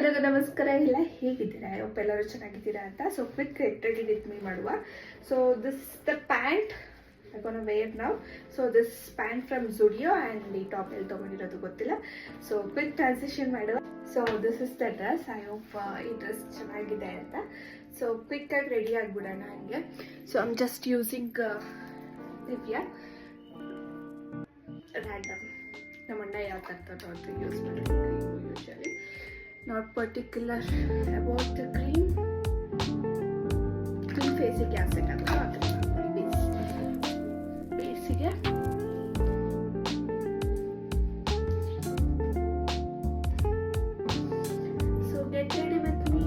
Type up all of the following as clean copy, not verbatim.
ಎಲ್ಲರಿಗೂ ನಮಸ್ಕಾರ. ಎಲ್ಲ ಹೇಗಿದ್ದೀರಾ? ಇವತ್ತು ಎಲ್ಲರೂ ಚೆನ್ನಾಗಿದ್ದೀರಾ ಅಂತ. So quick ready with me ಮಾಡುವ. So this the pant I gonna wear now. So this pant from Zudio and ಈ ಟಾಪ್ ಎಲ್ಲಿ ತೊಗೊಂಡಿರೋದು ಗೊತ್ತಿಲ್ಲ. ಸೊ ಕ್ವಿಕ್ ಟ್ರಾನ್ಸಿಷನ್ ಮಾಡುವ. So this is the dress. I hope ಈ ಡ್ರೆಸ್ ಚೆನ್ನಾಗಿದೆ ಅಂತ. ಸೊ ಕ್ವಿಕ್ಕಾಗಿ ರೆಡಿ ಆಗಿಬಿಡೋಣ ಹಂಗೆ. So I am just using Divya random. ನಮ್ಮಣ್ಣ ಯಾವ ತರ್ತದೋ ಅದು ಯೂಸ್ ಮಾಡೋದು usually. Not particular about the cream ಫೇಸಿಗೆ ಯಾವ ಸೆಟ್ ಆಗುತ್ತೋ ಅದು ಬೇಸಿಗೆ. So get ready with me.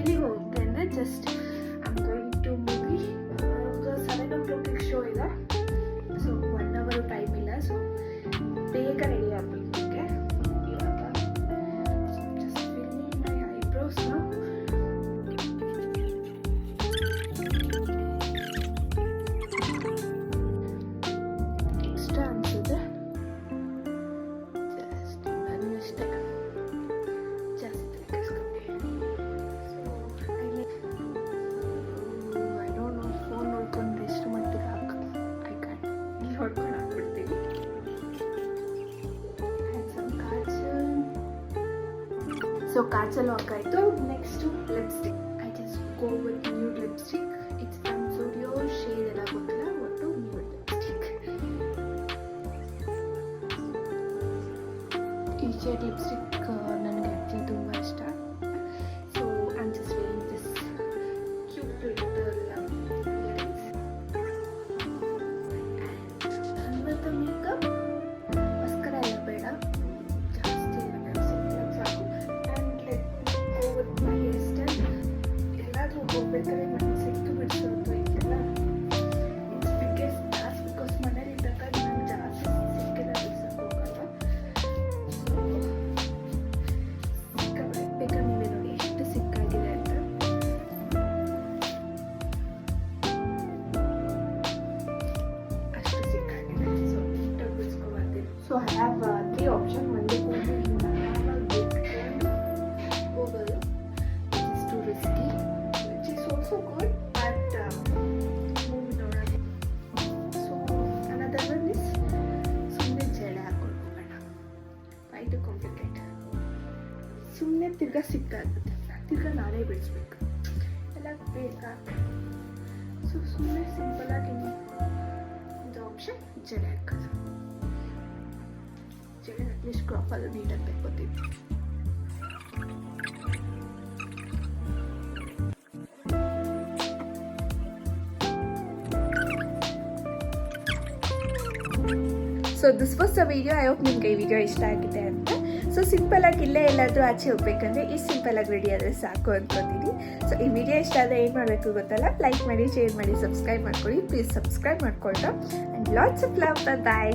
ಎಲ್ಲಿಗೆ ಹೋಗುತ್ತೆ ಅಂದರೆ just I am going to movie. 7 o'clock show ಇದೆ. ಸೊ 1 hour ಟೈಮ್ ಇಲ್ಲ. ಸೊ ಬೇಗ ರೆಡಿ ಆಗಬೇಕು. ಇವಾಗ just filling my eyebrows now. ಇಷ್ಟ ಅನಿಸಿದೆ ಜಸ್ಟ್ ನನಗಷ್ಟೇ ಜಾಸ್ತಿ ಐ ಡೋಂಟ್ ನೋ. ಫೋನ್ ನೋಡ್ಕೊಂಡು ಎಷ್ಟು ಮಟ್ಟಿಗೆ ಐ ಕ್ಯಾನ್ ನೋಡ್ಕೊಂಡು ಹಾಕ್ಬಿಡ್ತೀನಿ. ಸೊ ಕಾಜಲ್ ಹಾಕಾಯ್ತು. Next lipstick. I just go with nude lipstick. It's from Zudio. Shade ಎಲ್ಲ ಗೊತ್ತಿಲ್ಲ, ಒಟ್ಟು ನ್ಯೂಡ್ ಲಿಪ್ಸ್ಟಿಕ್. ಈ ಶೇಡ್ ಲಿಪ್ಸ್ಟಿಕ್ ನನಗೆ ಆ್ಯಕ್ಚುಲಿ ತುಂಬ ಇಷ್ಟ. So I am just wearing this cute little earrings. And with the makeup mascara ಎಲ್ಲ ಬೇಡ, ಜಾಸ್ತಿ ಸಿಂಪಲ್ ಸಾಕು. ಎಲ್ಲಾದರೂ ಹೋಗ್ಬೇಕಾದ್ರೆ ನನಗೆ ಸಿಕ್ಕು ಬಿಡಿಸೋದು ಇದೆಲ್ಲ ಇಟ್ಸ್ ಬಿಗ್ಗೆಸ್ಟ್ ಟಾಸ್ಕ್. ಬಿಕಾಸ್ ಮನೇಲಿ ಇದ್ದಾಗ ನಾನು ಜಾಸ್ತಿ ಸಿಕ್ಕೆಲ್ಲ ಬಿಡ್ಸೋಕೆ ಹೋಗಲ್ಲ. ಸಿಕ್ಕಾಗಬೇಕು. ನೀವೇ ನೋಡಿ ಎಷ್ಟು ಸಿಕ್ಕಾಗಿದೆ ಅಂತ. ಅಷ್ಟು ಸಿಕ್ಕಾಗಿದೆ. ಸೊ ನೀಟಾಗಿ ಬಿಡಿಸ್ಕೊಬರ್ತೀನಿ. So I have 3 option. ಒಂದು ಹೋಗೋದು risky, which is also good, but movie ನೋಡೋಣ. ಸೊ another one is ಸುಮ್ಮನೆ ಜಡೆ ಹಾಕೊಂಡು ಹೋಗೋಣ. why to complicate? ಸುಮ್ಮನೆ ತಿರ್ಗಾ ಸಿಕ್ಕಾಗುತ್ತೆ, ತಿರ್ಗಾ ನಾನೇ ಬಿಡಿಸ್ಬೇಕು ಎಲ್ಲ ಬೇಕಾ. ಸೊ ಸುಮ್ಮನೆ ಸಿಂಪಲ್ ಆಗಿ ಒಂದು ಆಪ್ಷನ್ ಜಡೆ ಹಾಕೋದು. ಜಡೆ ಅಟ್ಲೀಸ್ಟ್ ಕ್ರಾಪಲ್ಲಿ ನೀಟಾಗಿ ತೆಕ್ಕೋತೀವಿ. So this was the video. I hope ನಿಮಗೆ ಈ ವಿಡಿಯೋ ಇಷ್ಟ ಆಗಿದೆ ಅಂತ. ಸೊ ಸಿಂಪಲಾಗಿ ಇಲ್ಲೇ ಎಲ್ಲಾದರೂ ಆಚೆ ಹೋಗ್ಬೇಕಂದ್ರೆ ಈ ಸಿಂಪಲಾಗಿ ರೆಡಿ ಆದರೆ ಸಾಕು ಅಂದ್ಕೊತೀನಿ. ಸೊ ಈ ವಿಡಿಯೋ ಇಷ್ಟ ಆದರೆ ಏನು ಮಾಡಬೇಕು ಗೊತ್ತಲ್ಲ, ಲೈಕ್ ಮಾಡಿ, ಶೇರ್ ಮಾಡಿ, ಸಬ್ಸ್ಕ್ರೈಬ್ ಮಾಡ್ಕೊಳ್ಳಿ. ಪ್ಲೀಸ್ ಸಬ್ಸ್ಕ್ರೈಬ್ ಮಾಡಿಕೊಂಡು. And lots of love. Bye.